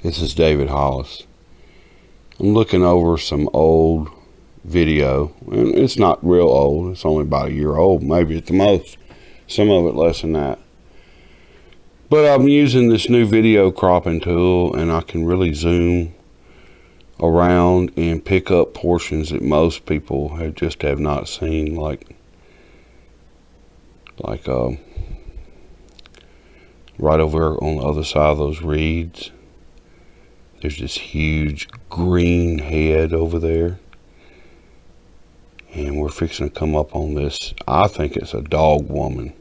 This is David Hollis. I'm looking over some old video, and it's not real old. It's only about a year old, maybe at the most. Some of it less than that. But I'm using this new video cropping tool, and I can really zoom around and pick up portions that most people have not seen, like right over on the other side of those reeds. There's this huge green head over there. And we're fixing to come up on this. I think it's a dog woman.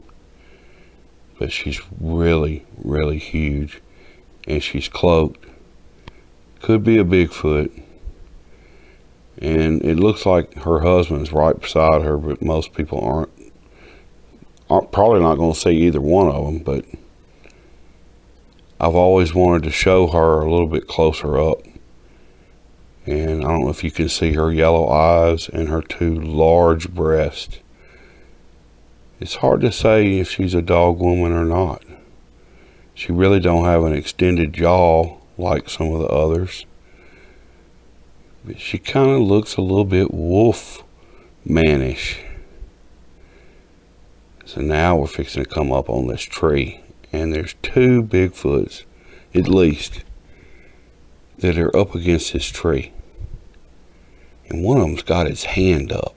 But she's really, really huge. And she's cloaked. Could be a Bigfoot. And it looks like her husband's right beside her, but most people aren't probably not going to see either one of them. But I've always wanted to show her a little bit closer up. And I don't know if you can see her yellow eyes and her two large breasts. It's hard to say if she's a dog woman or not. She really don't have an extended jaw like some of the others. But she kind of looks a little bit wolf manish. So now we're fixing to come up on this tree. And there's two Bigfoots, at least, that are up against this tree. And one of them's got his hand up.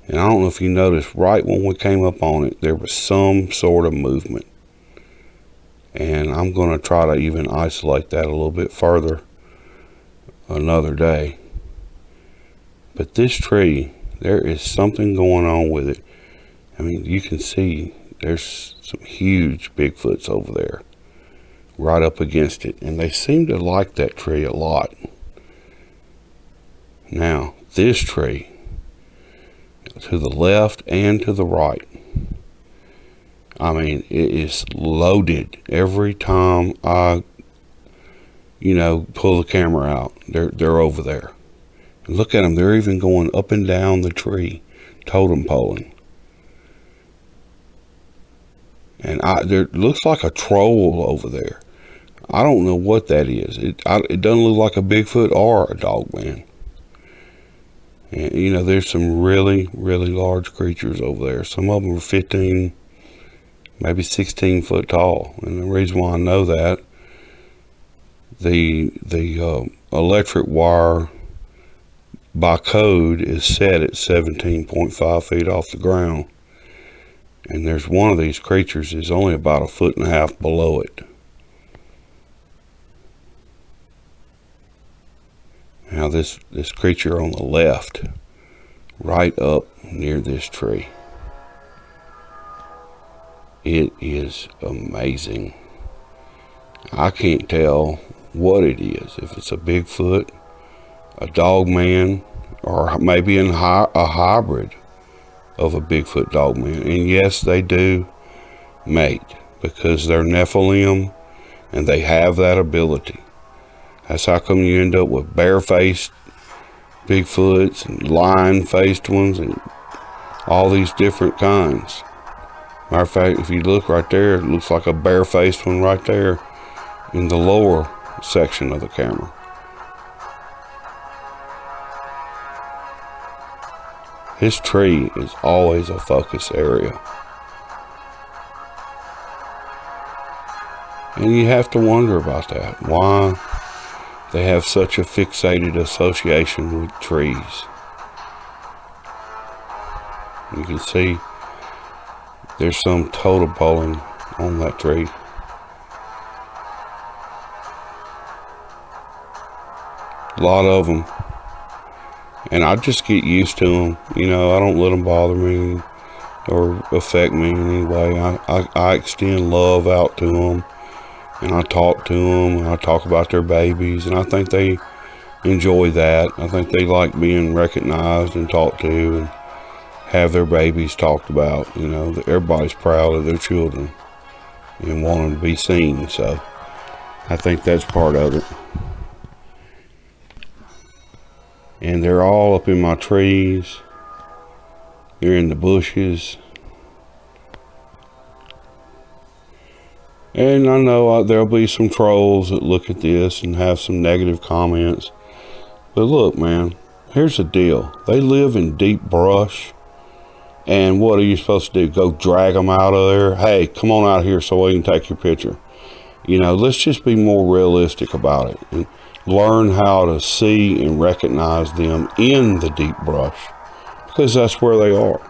And I don't know if you noticed, right when we came up on it, there was some sort of movement. And I'm going to try to even isolate that a little bit further another day. But this tree, there is something going on with it. I mean, you can see there's some huge Bigfoots over there, right up against it. And they seem to like that tree a lot. Now, this tree, to the left and to the right, I mean, it is loaded. Every time I, pull the camera out, they're over there. And look at them, they're even going up and down the tree, totem poling. And there looks like a troll over there. I don't know what that is. It doesn't look like a Bigfoot or a dog man. And, there's some really, really large creatures over there. Some of them are 15, maybe 16 foot tall. And the reason why I know that, the electric wire by code is set at 17.5 feet off the ground. And there's one of these creatures is only about 1.5 feet below it. Now this creature on the left, right up near this tree, it is amazing. I can't tell what it is, if it's a Bigfoot, a dog man, or maybe a hybrid of a Bigfoot dog man. And yes, they do mate because they're Nephilim and they have that ability. That's how come you end up with bare-faced Bigfoots and lion-faced ones and all these different kinds. Matter of fact, if you look right there, it looks like a bare-faced one right there in the lower section of the camera. This tree is always a focus area. And you have to wonder about that. Why they have such a fixated association with trees. You can see there's some totem poling on that tree. A lot of them. And I just get used to them. I don't let them bother me or affect me in any way. I extend love out to them. And I talk to them, and I talk about their babies, and I think they enjoy that. I think they like being recognized and talked to and have their babies talked about. Everybody's proud of their children and want them to be seen. So I think that's part of it. And they're all up in my trees. They're in the bushes. And I know there'll be some trolls that look at this and have some negative comments. But look, man, here's the deal. They live in deep brush. And what are you supposed to do? Go drag them out of there? Hey, come on out here so we can take your picture. You know, let's just be more realistic about it. And learn how to see and recognize them in the deep brush. Because that's where they are.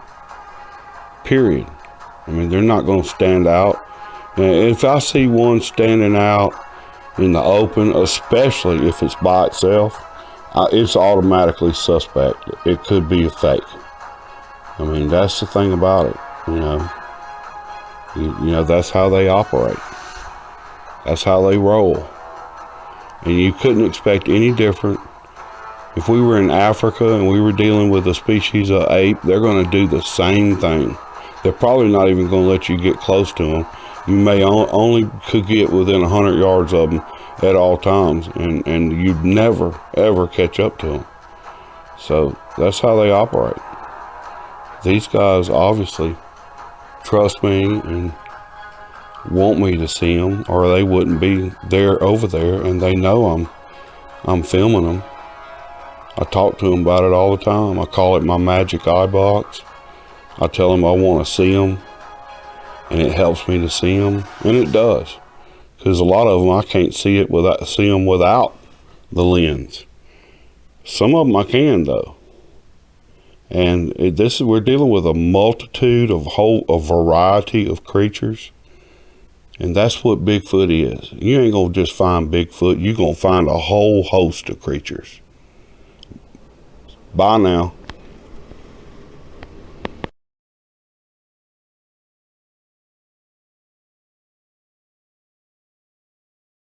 Period. I mean, they're not going to stand out. And if I see one standing out in the open, especially if it's by itself, it's automatically suspect. It could be a fake. I mean, that's the thing about it, you know. You know, that's how they operate. That's how they roll. And you couldn't expect any different. If we were in Africa and we were dealing with a species of ape, they're going to do the same thing. They're probably not even going to let you get close to them. You may only could get within 100 yards of them at all times, and you'd never, ever catch up to them. So that's how they operate. These guys obviously trust me and want me to see them, or they wouldn't be there over there, and they know I'm filming them. I talk to them about it all the time. I call it my magic eye box. I tell them I want to see them, and it helps me to see them, and it does, because a lot of them I can't see them without the lens. Some of them I can though, and we're dealing with a multitude of a variety of creatures, and that's what Bigfoot is. You ain't gonna just find Bigfoot. You're gonna find a whole host of creatures. Bye now.